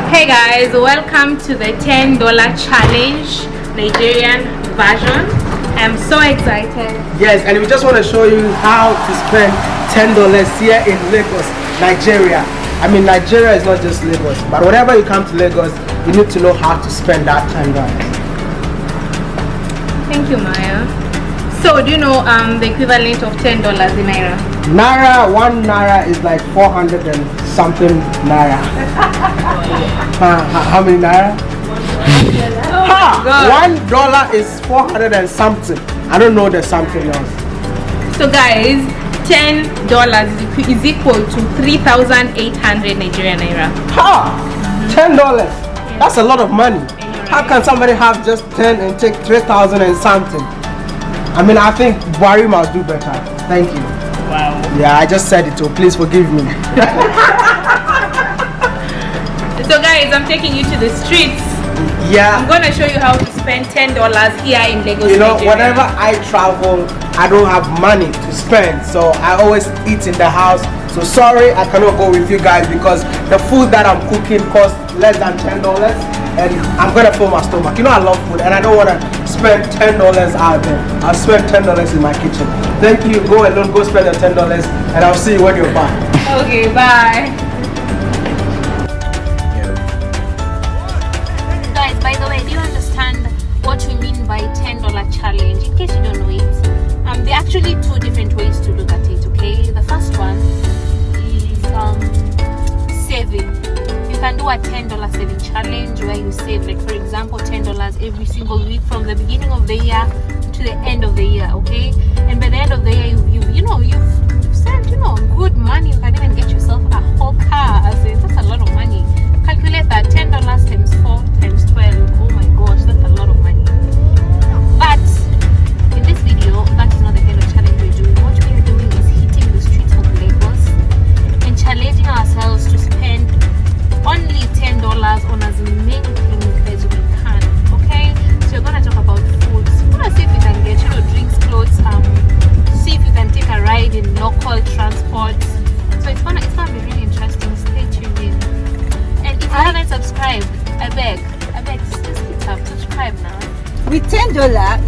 Hey guys, welcome to the $10 challenge Nigerian version. I'm so excited. Yes, and we just want to show you how to spend $10 here in Lagos, Nigeria. I mean, Nigeria is not just Lagos, but whenever you come to Lagos, you need to know how to spend that $10. Thank you, Maya. So, do you know the equivalent of $10 in Naira? Naira, 1 Naira is like 400 and something Naira. How many Naira? $1 is 400 and something. I don't know the something else. So guys, $10 is equal to 3,800 Nigerian Naira. $10. That's a lot of money. How can somebody have just 10 and take 3,000 and something? I mean, I think Buhari must do better. Thank you. Wow. Yeah, I just said it, so please forgive me. So guys, I'm taking you to the streets. Yeah. I'm gonna show you how to spend $10 here in Lagos. You know, Nigeria. whenever I travel, I don't have money to spend, so I always eat in the house. So sorry, I cannot go with you guys because the food that I'm cooking costs less than $10, and I'm gonna fill my stomach. You know, I love food, and I don't wanna spend $10 out there. I'll spend $10 in my kitchen. Thank you. Go alone, go spend the $10, and I'll see you when you're back. Okay, bye. By the way, do you understand what we mean by $10 challenge? In case you don't know it, there are actually two different ways to look at it. Okay, the first one is saving. You can do a $10 saving challenge where you save, like for example, $10 every single week from the beginning of the year to the end of the year. Okay, and by the end of the year, you've saved good money. You can even get yourself a whole car. That's a lot of money. Calculate that $10 times 4 times 12. Oh my gosh, that's a lot of money. But in this video, that is not the kind of challenge we're doing. What we are doing is hitting the streets of Lagos and challenging ourselves to spend only $10 on as many things as we can. Okay, so we're gonna talk about food. We're gonna see if we can get drinks, clothes, see if you can take a ride in local transport. So it's gonna be really interesting. Stay tuned in. And if you haven't subscribed, I beg, just hit up, subscribe now. With $10,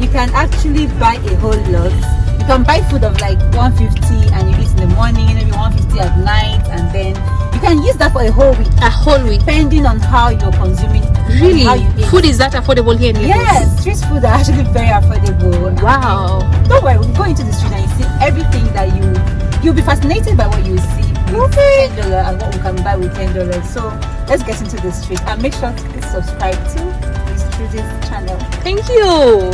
you can actually buy a whole lot. You can buy food of like $150 and you eat in the morning, maybe $150 at night, and then you can use that for a whole week. A whole week, depending on how you're consuming. Really? How you eat. Food is that affordable here in Lagos? Yes, street food are actually very affordable. Wow. Don't worry, we'll go into the street and you see everything that you'll be fascinated by what you see with $10 and what we can buy with $10. So let's get into the street and make sure to subscribe to Miss Trudy's channel. Thank you.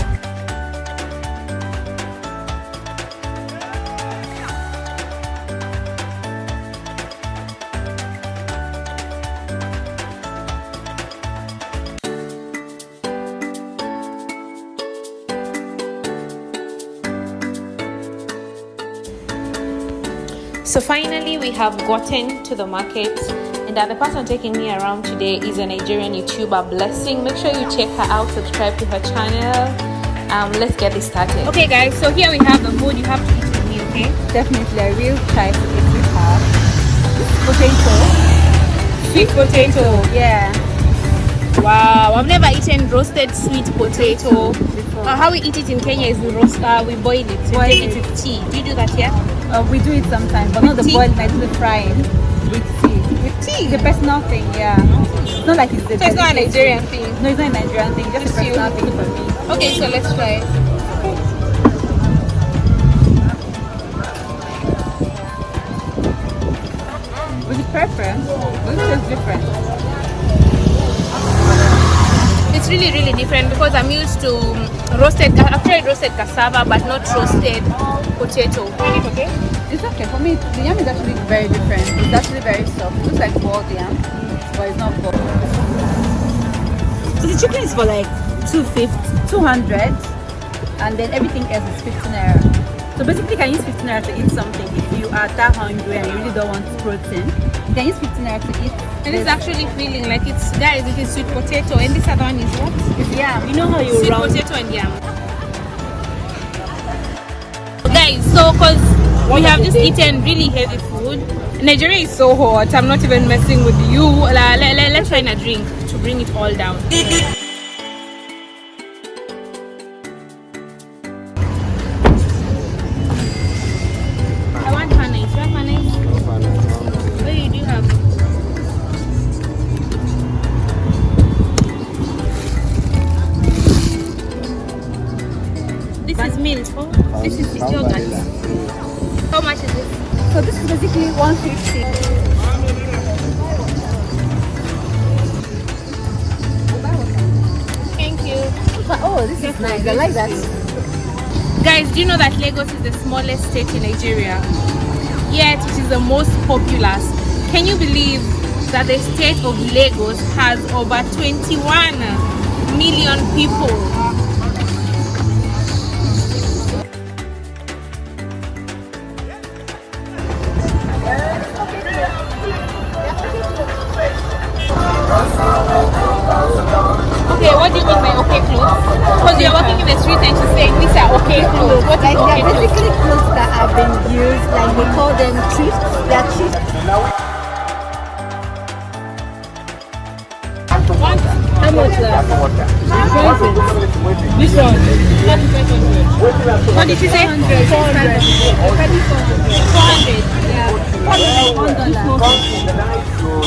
So finally, we have gotten to the market, and the person taking me around today is a Nigerian YouTuber, Blessing. Make sure you check her out, subscribe to her channel. Let's get this started. Okay guys, so here we have the food. You have to eat with me, okay? Definitely, I will try to eat with her. Sweet potato. Yeah. Wow, I've never eaten roasted sweet potato before. How we eat it in Kenya is we boil it. So we take it with tea. Do you do that here? We do it sometimes, but not the boiling, I do the frying with tea. With tea? The personal thing, yeah. It's not like it's the So it's not a Nigerian thing? No, it's not a Nigerian thing, just a personal thing for me. Okay, so let's try it. With the preference, it tastes different. It's really, really different because I'm used to I've tried roasted cassava, but not roasted potato. Is it okay? It's okay. For me, the yam is actually very different. It's actually very soft. It looks like boiled yam, but it's not boiled. So the chicken is for like 200, and then everything else is 15 naira. So basically, you can use 15 naira to eat something if you are that hungry and you really don't want protein. You can use 15 naira to eat. And it's actually feeling like it is sweet potato, and this other one is what? It's yam. You know how you sweet round potato and yam. Guys, so because we have just eaten really heavy food, Nigeria is so hot. I'm not even messing with you. Let's find a drink to bring it all down. I want honey. Do you have honey? What do you have? This is milk. This is yogurt. How much is it? So this is basically 150. Thank you. Oh, this is nice. I like that. Guys, do you know that Lagos is the smallest state in Nigeria? Yet it is the most populous. Can you believe that the state of Lagos has over 21 million people? Okay, what do you mean by okay clothes? Because you're working in the street and she's saying these are okay clothes. What is Like okay they're clothes? basically clothes that have been used, like they call them thrift. They're thrift. How much that? This one. What did she say? 400. 400. Yeah.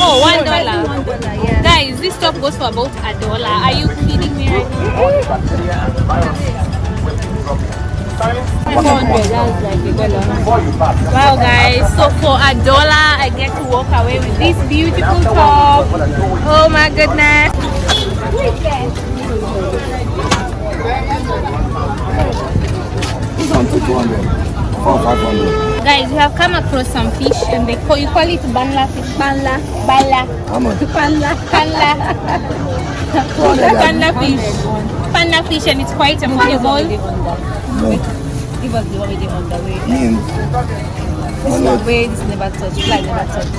Oh, $1. $1, yeah. Guys, this top goes for about $1. Are you kidding me right now? 400, that's like $1. Wow, guys, so for $1 I get to walk away with this beautiful top. Oh my goodness. This one to 200 or 500. Guys, we have come across some fish and you call it banla fish. Banla. How much? Panla fish, and it's quite affordable. No. Give us the one with the underwear. Means This one where it's never touch, fly never touch.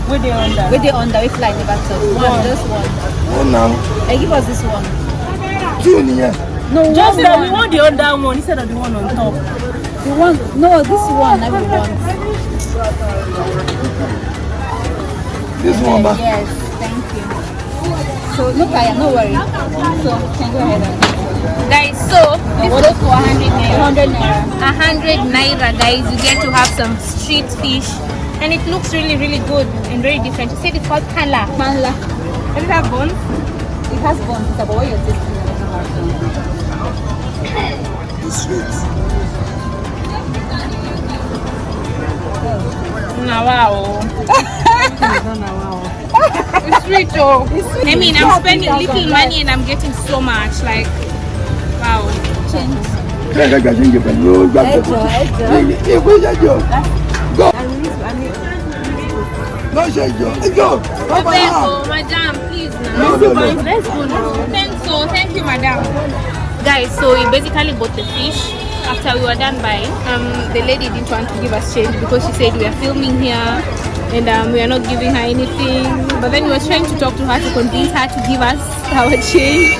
With the under. With the under, we fly never touch. One, just one. oh now. Hey, give us this one. Junior. No, Just one, that one. we want the under one instead of the one on top. The one, no, this one, I want. This one, ma. Yes, thank you. So, no tire, no worry. So, can go ahead and. Guys, so this goes for 100 naira. 100 naira. 100 naira, guys. You get to have some street fish, and it looks really, really good and very different. You said it's called panla. Manla. Does it have bones? It has bones, it's about what you're tasting. It's sweet. Nah, wow. It's sweet, oh. I mean, I'm spending little money and I'm getting so much. Like, wow. No, Madam, please now. No. Let's go now. Thank you, madam. Guys, so we basically bought the fish. After we were done buying, the lady didn't want to give us change because she said we are filming here and we are not giving her anything. But then we were trying to talk to her to convince her to give us our change.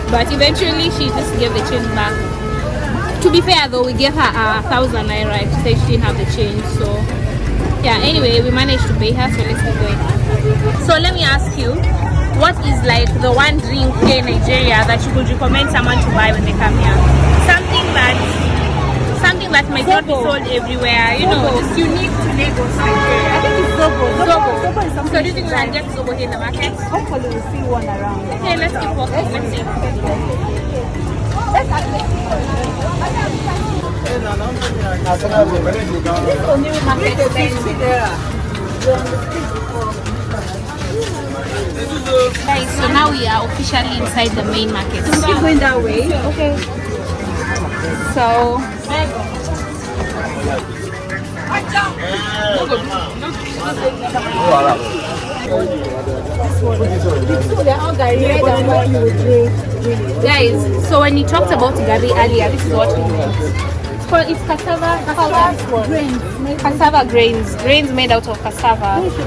But eventually she just gave the change back. To be fair though, we gave her 1,000 naira. She said she didn't have the change. So yeah, anyway, we managed to pay her, so let's keep going. So let me ask you, what is like the one drink here in Nigeria that you could recommend someone to buy when they come here? Something that might not be sold everywhere, you know, it's unique to Lagos, Nigeria. I think it's Zobo. Zobo is something. So do you think we can get Zobo here in the market? Hopefully we'll see one around. Okay, let's keep walking, let's see. This only market is 50 naira. Guys, so now we are officially inside the main market. Keep going that way. Okay. So They're all red and white with guys, so when you talked about gari earlier, this is what we want. It's cassava grains. cassava grains made out of cassava. 100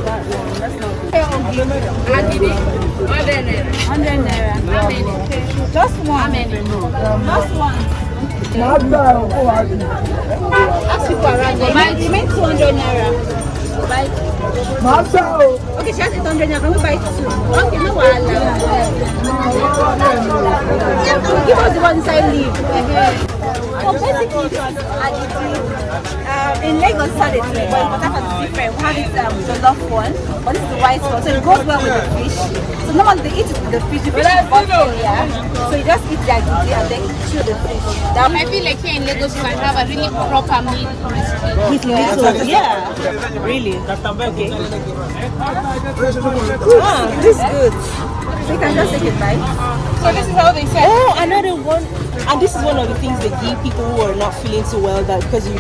naira. Just one. Just one. Ask people around there. You made 200 naira. Buy it. Okay, she has 800 naira. Can we buy it too? Okay, no wahala. Give us the one inside leave. So basically, in Lagos, but in Port Harcourt it's different. We have it jollof one, but this is the white one, so it goes well with the fish. So normally they eat it with the fish. The fish is bought here, so you just eat their gidi and then chew the fish. I feel like here in Lagos you can have a really proper meal With little, yeah. Really? Okay. This is good. So you can just take it bite. So this is how they say. Oh, another one, and this is one of the things they give people who are not feeling so well, that because you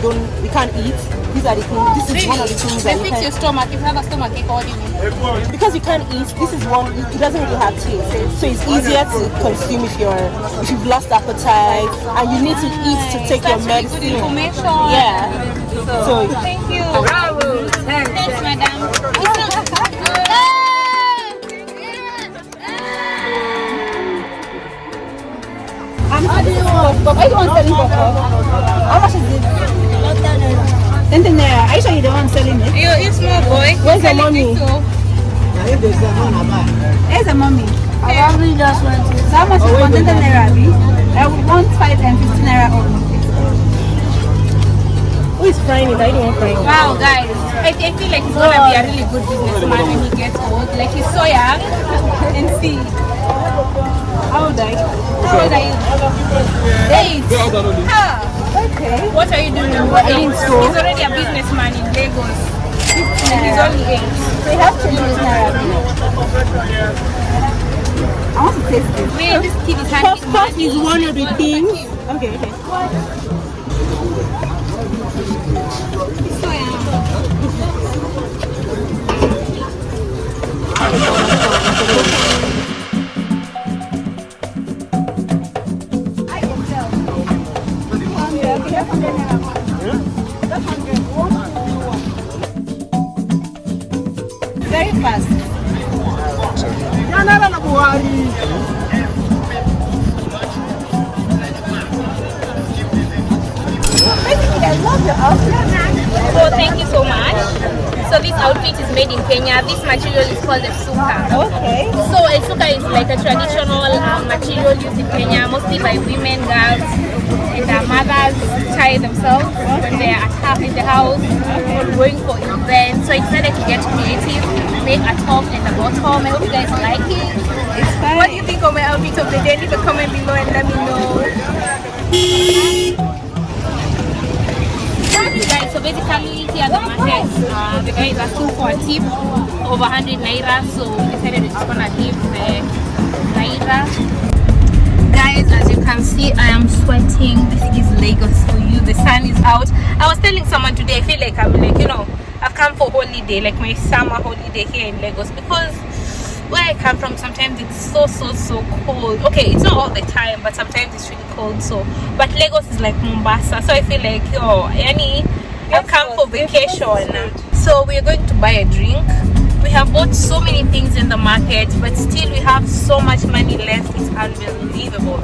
can't eat. These are the things. This is one of the things They that you fix your can, stomach. If you have a stomach ache, what do you mean? because you can't eat. This is one. It doesn't really have taste, so it's easier to consume if you've lost appetite and you need to eat to take your That's really medicine. good information. Yeah. So Thank you. Bravo. Thanks, madam. How do you want? Why do you want selling for? How much is it? 10 naira. Are you sure you're the one selling it? You small boy. where's the money? Here's the mommy. I probably just want to. So how much is 10 naira? I would want 5 and 15 naira only. Who is frying it? I don't want frying it. Wow, guys. I feel like he's gonna be a really good businessman when he gets old. Like he's so young and see. How would I? How old are you? 8. Ah, Okay. what are you doing? He's already a businessman in Lagos. And he's only 8. So you have to use naira. I want to taste this. Man, this kid is Puff puff is one of the things. Okay. so young. Very fast. Basically, I love your outfit. So thank you so much. So this outfit is made in Kenya. This material is called a suka. Okay. So a suka is like a traditional material used in Kenya, mostly by women, girls, and their mothers tie themselves when they are in the house or going for events. So I decided to get creative, make a top and a bottom. I hope you guys like it. It's fine. What do you think of my outfit of the day? Leave a comment below and let me know. Guys, so basically here at the market, the guy is asking for a tip of 100 naira, so we decided we're just gonna give the naira. Guys, as you can see, I am sweating. This is Lagos for you. The sun is out. I was telling someone today, I feel like I'm like, I've come for holiday, like my summer holiday here in Lagos, because where I come from, sometimes it's so cold. Okay, it's not all the time, but sometimes it's really cold. So, but Lagos is like Mombasa, so I feel like I've come for vacation. So we're going to buy a drink. We have bought so many things in the market, but still we have so much money left. It's unbelievable.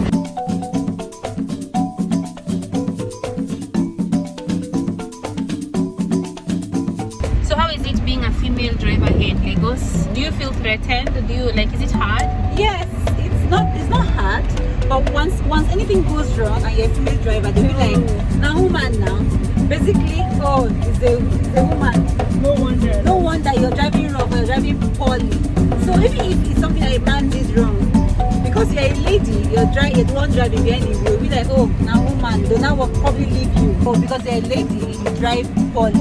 So how is it being a female driver here in Lagos? Do you feel threatened? Is it hard? Yes, it's not hard, but once anything goes wrong and you're a female driver, they'll be like, now woman now. Basically, it's a woman. No wonder you're driving wrong or you're driving poorly. So even if it's something that a man did wrong, because you're a lady, you're the one driving behind you, you'll be like, oh, now woman, they'll now probably leave you. Oh, because you're a lady, you drive poorly.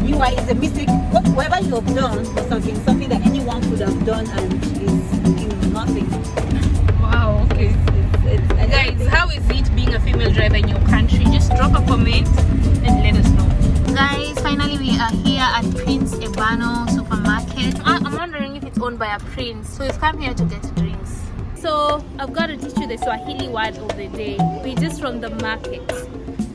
Meanwhile, it's a mistake. Whatever you have done is something that anyone could have done and is nothing. Wow, okay. Guys, how is it being a female driver in your country? Just drop a comment and let us know. Guys, finally we are here at Prince Ebano supermarket. I'm wondering if it's owned by a prince. So we've come here to get drinks. So I've got to teach you the Swahili word of the day. We're just from the market.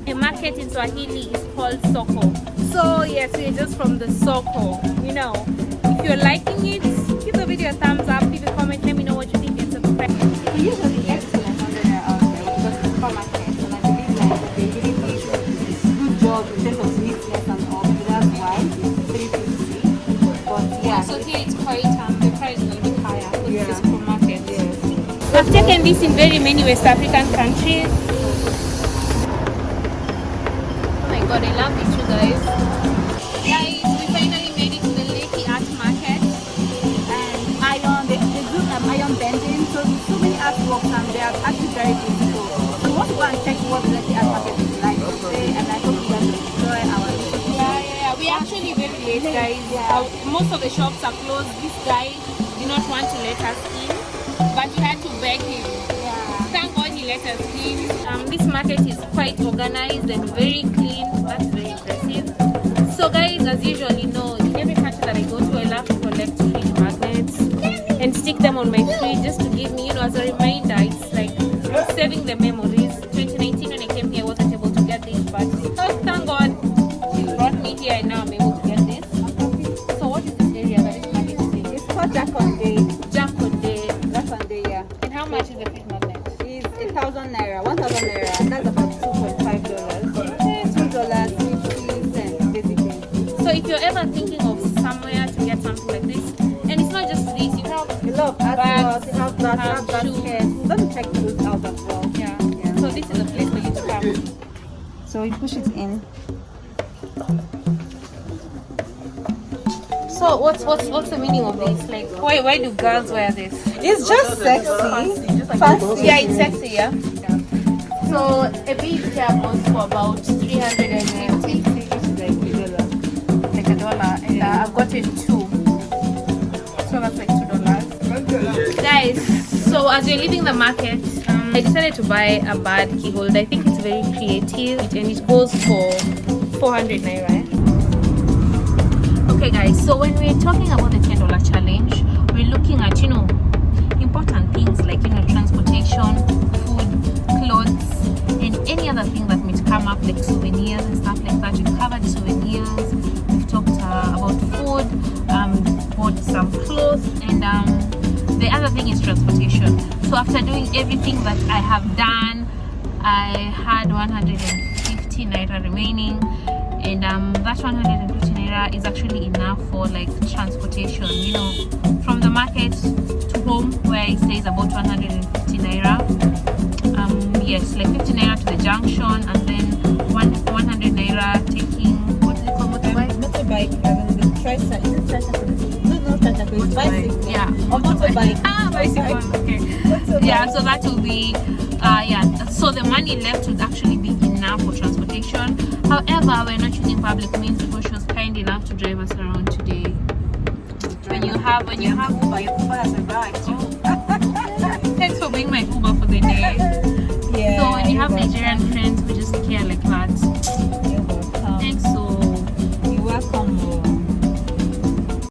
A market in Swahili is called soko. So yes, we're just from the soko. If you're liking it, give the video a thumbs up, leave a comment, let me know what you think and subscribe. We usually get to like 100 naira outside because it's supermarket, and I believe like Yeah. So here it's quite the price is a little bit higher. So Yeah. this is supermarket. I've taken this in very many West African countries. Oh my god, I love this, you guys. Guys, we finally made it to the Lekki Art Market. And iron, they do iron bending, so many artworks and they are actually very beautiful. So we want to go and check what the Lekki Art Market is like today, and I hope you guys will enjoy our Yeah. We're actually very late, guys. Most of the shops are closed. This guy did not want to let us in, but we had to beg him. Thank God he let us in. This market is quite organized and very clean. That's very impressive. So guys, as usual, you know, in every country that I go to, I love to collect fridge magnets and stick them on my fridge just to give me, you know, as a reminder. It's like saving the memories. 2019 when I came here, I wasn't able to get this, but thank God he brought me here and now I'm able to get this. So what is this area that this market is in? It's called Jakonde. Jakonde. Jakonde, yeah. And how much is the fridge magnet? It's 1,000 naira, 1,000 naira. That's about $2.5. $2.50 basically. So if you're ever thinking of somewhere to get something like this, and it's not just this, you have A lot of artworks, you have that, you have shoes. baskets. Let me check those out as well. Yeah. So this is a place for you to come. So we push it in. So what's the meaning of this? Like why do girls wear this? It's just sexy, fancy. Yeah, it's sexy, yeah. So a bead here goes for about 350, which is like $1. And I've gotten 2. So that's like $2. Guys, so as we're leaving the market, I decided to buy a bad key holder. I think it's very creative and it goes for 400 naira. Okay guys, so when we're talking about the $10 challenge, we're looking at, you know, important things like, you know, transportation, food, clothes, and any other thing that might come up, like souvenirs and stuff like that. We've covered souvenirs, we've talked about food, bought some clothes, and the other thing is transportation. So after doing everything that I have done, I had 150 naira remaining, and that 150 naira is actually enough for like transportation, you know, from the market to home, where it says about 150 naira. Yes, like 50 naira to the junction, and then 100 naira taking, what is it called, motorbike? Motorbike, the tricycle. Is it tricycle? No, tricycle. It's bicycle. Yeah. Or motorbike. Bicycle. Okay. Motorbike. Yeah, so that will be so the money left would actually be enough for transportation. However, we're not using public means because she was kind enough to drive us around today. When you have Uber, your Uber has arrived too. Thanks for being my Uber for the day. Yeah, so when you have Nigerian friends